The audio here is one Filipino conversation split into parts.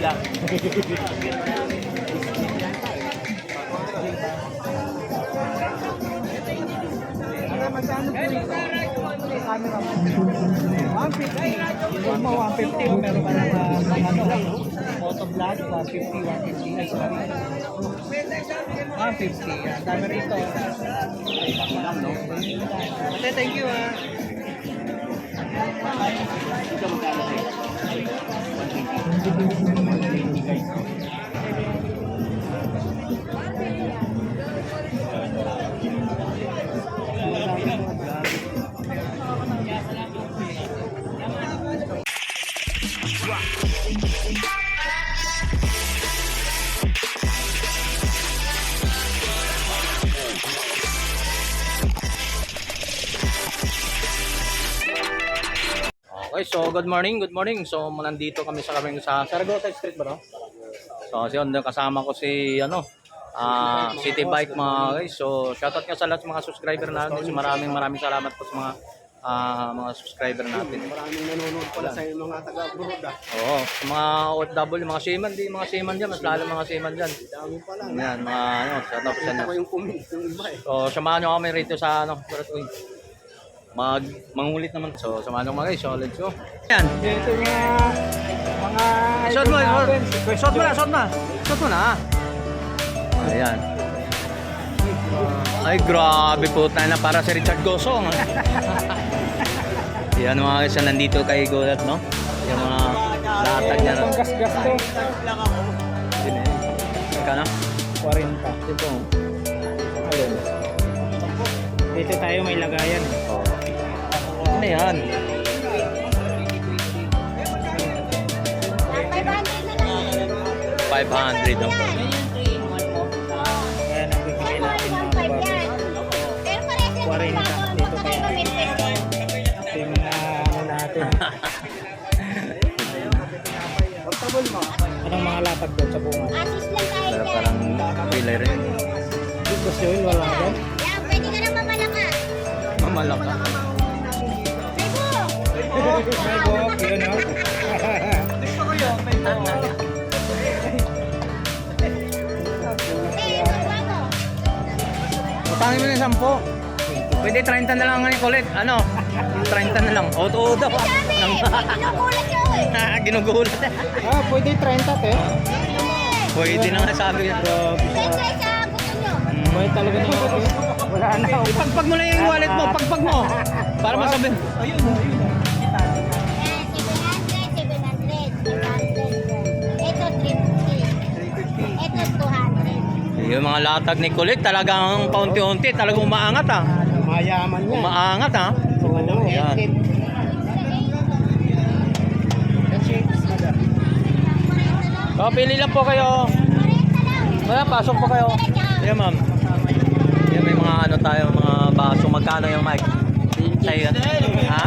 lang. Magkano po ito? Camera mo. 150. Yung mo 150 o meron ka ng photo vlog, 150, 150. Ay, sorry. 150. Yan. Dami rito. Okay, thank you ah. Ito magkano sa'yo? Okay, so good morning. So nandito kami sa Saragossa Street ba no? So yun, kasama ko si City Bike mga guys. So shoutout nga sa lahat ng mga subscriber natin. So maraming salamat po sa mga subscriber natin. Maraming nanonood pala sa mga taga-Buruda. Oo, sa mga OFW, mga seaman diyan, mas lalo mga seaman diyan. Dami pala. Yan, shoutout sa inyo. Ako yung comment yung iba eh. So samahan niyo kami rito sa mangulit naman. So samahan niyo mga guys. So let's go. Yan. Ito mga Shot mo na. Ayan. Ay, grabe po tayo na para si Richard Gosong. Yan mga guys, nandito kay Golat, no? Yung mga latag niya. Itong gas-gas to. Magkano? 40. Ito. Ayun. Dito tayo may lagayan. Oh. Ano yan? 500 no? Kaya nagbibigay natin mga kababay. 40 dito kaya. Ito yung mga natin. Anong mga latag doon sa bunga? Pero parang pilay rin. Gusto yun, wala ka doon? Pwede ka na mamalaka. Mamalaka. May buhok, yun o. Gusto ko yun, may Utangin mo yung 10. Pwede 30 na lang ngayon kulit. Ano? 30 na lang. Oo daw. Ginugulat ka eh. Ginugulat. Pwede 30 te. Pwede na nga sabi niya. Siyempre sa gusto nyo. May talaga na yun. Wala na. Ipagpag mo na yung wallet mo. Pagpag mo. Para masabi. Ayun. 700. Ito 350. Ito 200. Yung mga latag ni kulit talagang paunti-unti. Talagang umaangat ah. Mayaman yan. Umaangat ah. Kung ano, Yan. So, pili lang po kayo. Wala, pasok po kayo. Ayan ma'am. Ayan, may mga tayo, mga baso. Magkano yung mic? Sa'yo yan? Ha?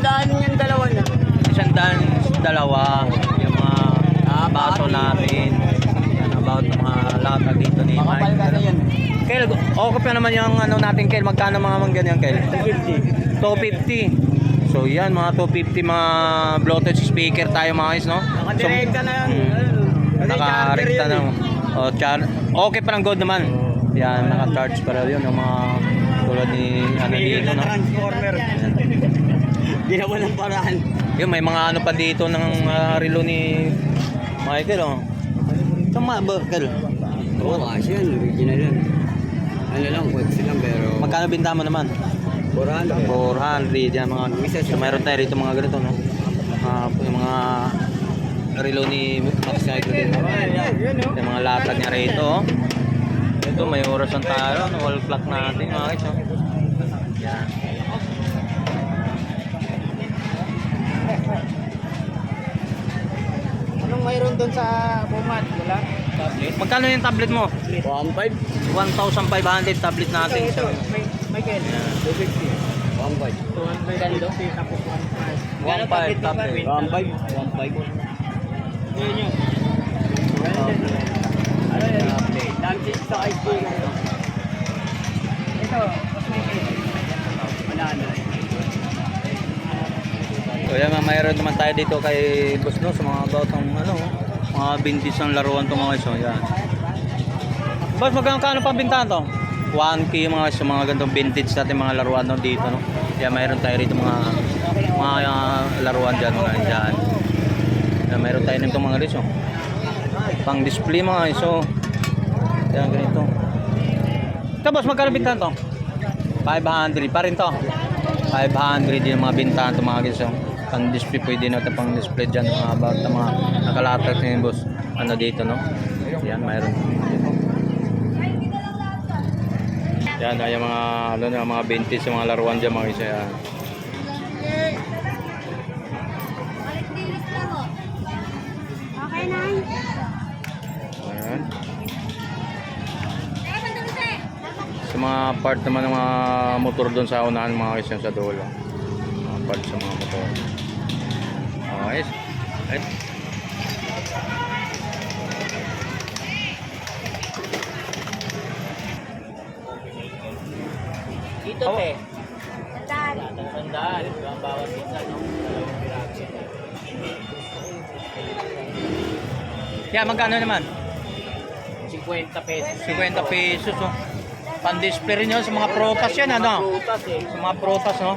100 yung dalawa niya. 100, yung mga baso natin. Yan, about mga latag dito ni Mike. Makapal ka na yan. Kel, okay pa naman yung natin, Kel. Magkano mga ganyan, Kel? 250. So yan, mga 250 mga Bluetooth speaker tayo mga guys, no? Nakadirekta na yan. Naka-rekta na. Okay pa ng good naman. Yan, naka-charge para yun. Yung mga tulad ni dito, no? Transformer. Ginawa ng paraan. Yun, may mga pa dito ng relo ni Michael, oh. Tama ba, Kel? Oo, kasi yan. Original yan. Ano lang, pwede lang pero... Magkano binta mo naman? 400. 400 yan mga so, mayroon tayo rito mga ganito, no? Yung mga relo ni Max Cycle din. Yung mga latag niya rito, oh. Ito may orasan tayo, no? Wall clock natin mga guys, oh. Yan. Anong mayroon doon sa bumad? Wala? Tablet? Magkano yung tablet mo? 1.5. 1,500 tablet natin. Ito, Michael. 250. 1.5. 250 tapos 1.5. 1.5 tablet. 1.5. Yun yun. Ano yan? Damage sa ice cream. Ito, mas Michael. Wala na. So yan, mayroon naman tayo dito kay Boss, no? Sa mga about ng Mga vintage ng laruan to mga guys. Oh, yan. Boss, magkano pang bintahan to? 1K yung mga guys, yung mga ganitong vintage natin mga laruan no, dito no. Yan, mayroon tayo rito mga laruan dyan mga dyan. Yan, mayroon tayo nito mga guys. Oh. Pang display mga guys. So, yan, ganito. Ito boss, magkano bintahan to? 500 pa rin to. 500 din yung mga bintahan to mga guys. So, pang display pwede natin pang display dyan mga about mga nakalatak na yung boss. Ano dito no? Yan, mayroon. Yan, yung mga ano na mga vintage yung mga laruan diyan mga isa. Yan. Okay na. Ayan. Sa mga part naman ng mga motor doon sa unahan mga guys yung sa dulo. Mga part sa mga motor. Okay. Right. Dito, te. Sandaan. Ang bawat isa, no? Yeah, magkano naman? 50 pesos. 50 pesos oh. Pan-display rin yun sa mga protas yan ano? Prutas, eh. Sa mga protas no?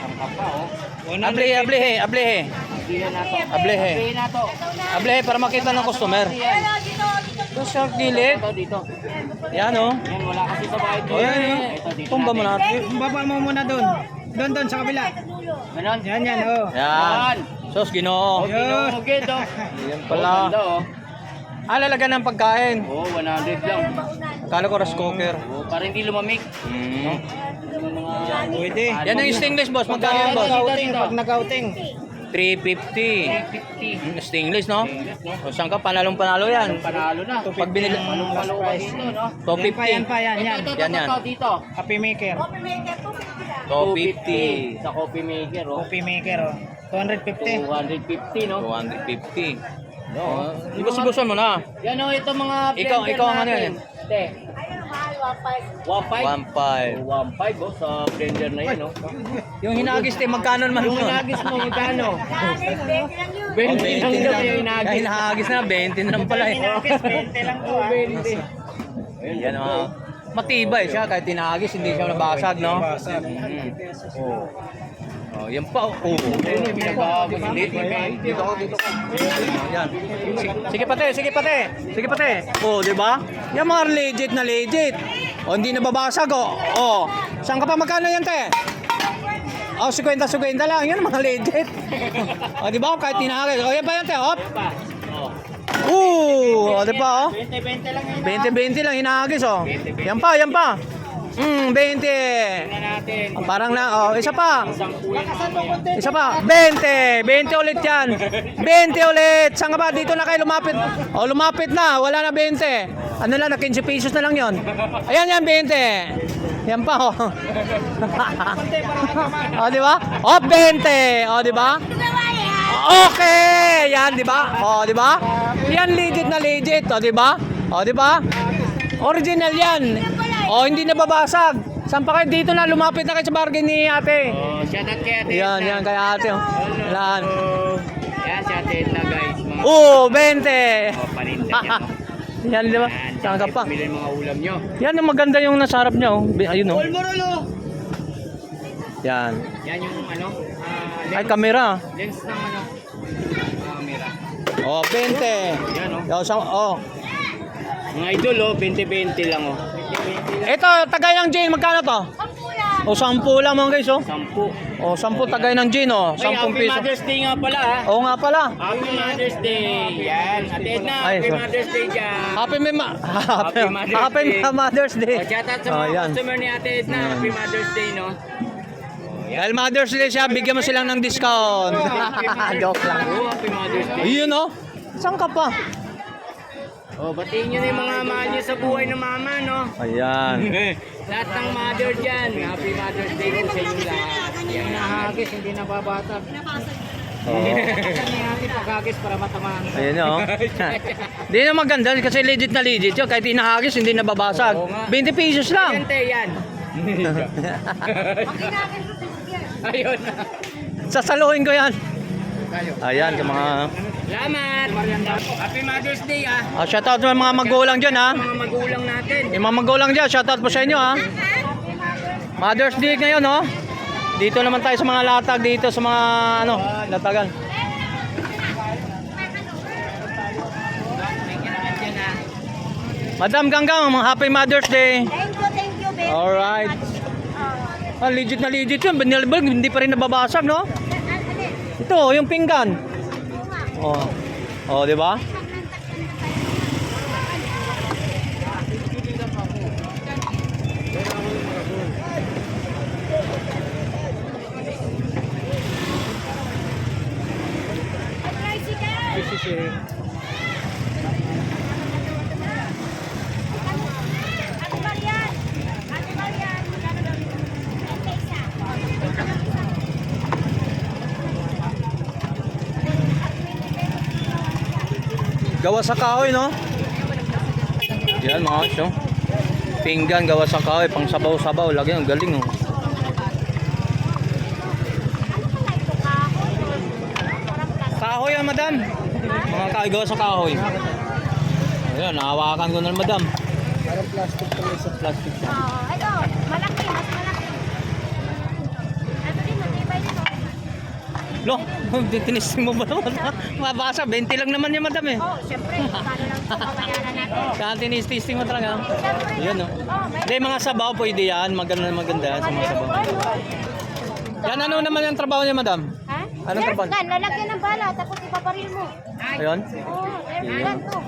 Ang kapa, oh. Ablehe, ablehe, ablehe. Bihan na to. Ablehe. Bihan na to. Ablehe para makita ng customer. Ito shark dilit. Ito dito. Yan oh. Yan, wala kasi sa bahay dito. Oh, yan oh. Ito dito Tumba mo natin. Baba mo muna doon. Doon sa kabila. Ganon. Yan, oh. Yan. Sos, Ginoo. Okay, okay, to. Yan pala. Ganda, oh. Lalagan ng pagkain. Oh, 100 lang. Kala ko rice cooker. Oh, para hindi lumamig. Pwede. Yan ang stainless boss. Magkano yan boss? Pag nag-outing. 350. Stainless no? O saan ka? Panalong-panalo yan. Panalo na. Pag binili. Panalo ka dito, no? 250. Yan. Ito, Yan, yan. dito. Coffee maker. 250. Sa coffee maker, oh. Coffee maker, oh. 250. 250, no? 250. No. Ibus-ibusan mo na. Yan, oh, ito mga Ikaw ang ano yan? Te. Ayun, mahal, 1.5. 1.5. 1.5. 1.5, oh, sa blender na yan, oh. Yung hinagis te, magkano naman Yung yun? hinagis mo, magkano? Dahil, 20 lang yun. 20 lang daw yung Yung hinagis. hinagis na, 20 na lang pala eh. 20 lang to, ah. 20. Yan oh. Matibay siya kahit tinagis, hindi siya nabasag, no? Oh, yan pa. Oh. Ayun, pinagago. Dito ako. Yan. Sige pate. Sige pate. Oh, di ba? Yan mga legit na legit. Oh, hindi nababasag oh. Oh. Saan ka pa magkano yan, te? Oh, 50 lang. Yan ang mga legit. Oh, di ba? Kahit tinagis. Oh, yan pa yan, te. Hop. Oh, di ba? Oh. 20 lang yun. 20 lang hinagis oh. Yan pa. 20. natin. Parang na, oh, isa pa. Isang Isa pa. 20 ulit yan. 20 ulit. Saan ka ba? Dito na kayo lumapit. Oh, lumapit na. Wala na 20. Ano lang, na 15 pesos na lang yon. Ayan yan, 20. Yan pa, oh. Oh, di ba? Oh, 20. Oh, di ba? Okay. Yan, di ba? Oh, di ba? Yan legit na legit. Oh, di ba? Oh, di ba? Original yan. Oh, hindi nababasag. Saan pa kayo? Dito na, lumapit na kayo sa bargain ni ate. Oh, shout out kay ate. Yan, kay ate. Oh. Yan. Yan si ate na guys. Mga Oh, 20. paninda niya. No? Yan, di ba? Yan, Saan ka pa? bilhin mga ulam nyo. Yan, yung maganda yung nasa harap niya. Oh. Ayun, oh. Yan. Yan yung ano, Ay, kamera. lens ng ano, camera. Oh, 20. Yan, oh. Oh. Mga idol, oh, 20-20 lang, oh. Ito, tagay ng Jane. Magkano to? 10 lang. O, 10 lang mga guys, oh. 10. O, 10 tagay ng Jane, oh. 10 Ay, Happy piso. Mother's Day nga pala, ha. Oo nga pala. Happy Mother's Day. Yan. Ate Edna, Ay, Happy so- Mother's Day dyan. Happy Mother's Day. Mother's Day. Oh, shout out sa Oh, mga yan. customer ni Ate Edna. Happy Mother's Day, no? Dahil Mother's Day siya, bigyan mo silang ng discount. Joke lang. Oh, Happy Mother's Day. Ayun, oh. Saan ka pa? Oh, batiin nyo na yung mga mahal nyo sa buhay ng mama, no? Ayan. Lahat ng mother dyan. Happy Mother's Day po sa inyo lahat. Yan. Nahagis, hindi nababasag. Oo. Ate pagkagis para matamaan. Ayun o. Hindi na maganda kasi legit na legit yun. Kahit inahagis, hindi nababasag. 20 pesos lang. Gente yan. Ayun na. Sasaluhin ko yan. Ayan, sa mga... Salamat. Happy Mother's Day shoutout sa mga magulang dyan ha. Mga magulang natin. Yung mga magulang dyan, shoutout po sa inyo ha. Mother's Day ngayon no. Dito naman tayo sa mga latag dito sa mga ano, latagan. Madam Ganggang, Happy Mother's Day. Thank you, baby. Alright. Legit na legit yun. Binilbal, hindi pa rin nababasag, no? Ito, yung pinggan. Oh. Oh, di ba? Ate Marian. Ate Marian. Magkano daw ito? 20 isa. Gawa sa kahoy, no? Yan, mga kasyo. Pinggan, gawa sa kahoy, pang sabaw-sabaw. Lagi, ang galing, oh. Kahoy yan, madam. Mga kahoy, gawa sa kahoy. Ayan, nahawakan ko na, madam. Parang plastic to sa plastic. Oo, ito. Malaki. Mas malaki. Ito din, matibay din. Lo, tinisting mo ba naman? Mabasa, 20 lang naman yan, madam, eh. Oh, syempre. Paano lang ito kabayaran natin? Kaya tinisting mo talaga. Syempre. Yan, no? Oh, may Hindi, mga sabaw, pwede yan. Maganda yan sa mga sabaw. Yan, ano naman yung trabaho niya, madam? Ha? Anong trabaho? Airgun, lalagyan ng bala, tapos ipaparil mo. Ayun. Oo, airgun to.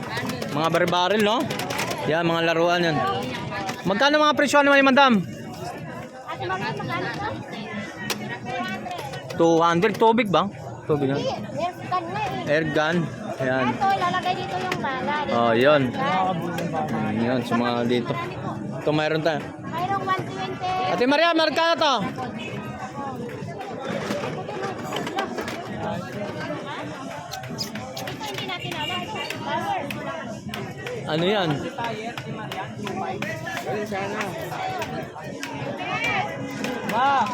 Mga baril-baril, no? Yan, mga laruan yan. Magkano mga presyo naman yung madam? Ate Marian, magkano to? 200. Tubig ba? Tubig yan. Hindi, airgun nga eh. Air gun. Ayan. Ito, ilalagay dito yung bala. Dito. Oh, yun. Yan. Yan, sa mga dito. Ito mayroon tayo. Mayroong 120. Ate Maria, magkano to? Ito hindi natin alam. Power. Ano yan? Ma!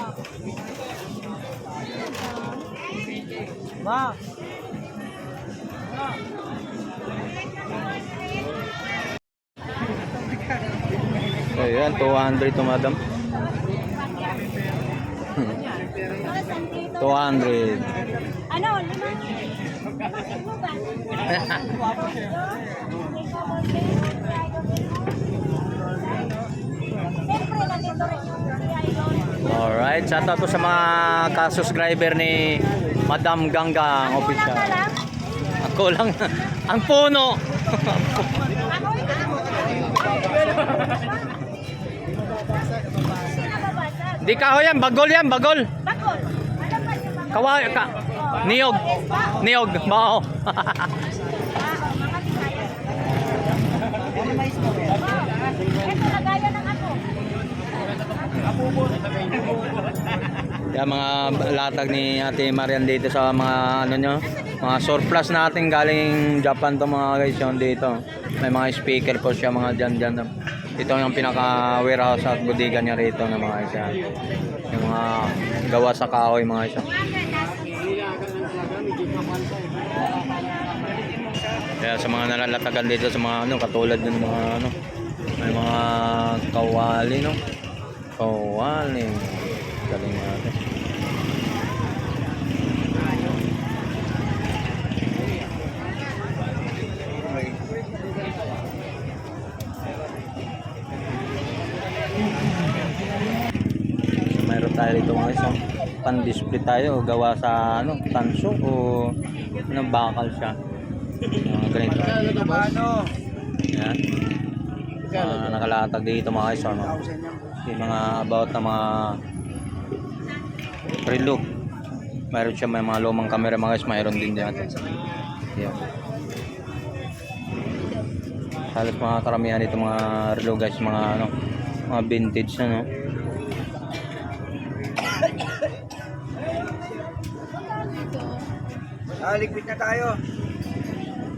Ma! Ayan, 200 to, madam. 200. Ano, lima? Libo ba? Siyempre, nandito rin yung idol. Alright, shout out po sa mga ka-subscriber ni Madam Ganggang Kulang official. ka lang? Ako lang. Ang puno. Ako Di kahoy yan, bagol yan, bagol. Bakol. Ano ba yung bakol? Kaway, niyog. Niyog, bao. Ito, lagayan ng ako. Yan mga latag ni Ate Marian dito sa mga ano nyo, mga surplus natin galing Japan to mga guys yun dito. May mga speaker po siya mga dyan. Ito yung pinaka warehouse at bodega niya rito na mga isa. Yung mga gawa sa kahoy mga isa. Kaya sa mga nalalatagan dito sa mga ano katulad ng mga ano may mga kawali no. Kawali. Galing natin. Mayroon tayo dito mga isang pan-display tayo gawa sa ano tanso o ano bakal siya. Ganito. Yan. Nakalatag dito mga isang no? Yung mga about na mga relo. Mayroon siya may mga lumang camera mga guys, mayroon din dyan. Yan. Halos mga karamihan dito mga relo guys, mga ano, mga vintage na no. Ligpit na tayo.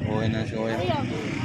Uwi na si Kuya. Ayun.